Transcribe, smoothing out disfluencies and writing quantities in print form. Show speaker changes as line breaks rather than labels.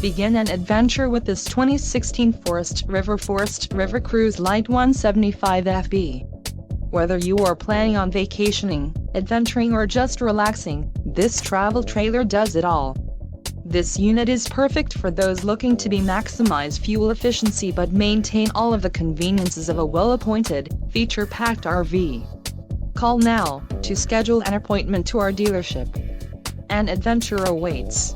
Begin an adventure with this 2016 Forest River Cruise LITE 175FB. Whether you are planning on vacationing, adventuring or just relaxing, this travel trailer does it all. This unit is perfect for those looking to maximize fuel efficiency but maintain all of the conveniences of a well-appointed, feature-packed RV. Call now to schedule an appointment to our dealership. An adventure awaits.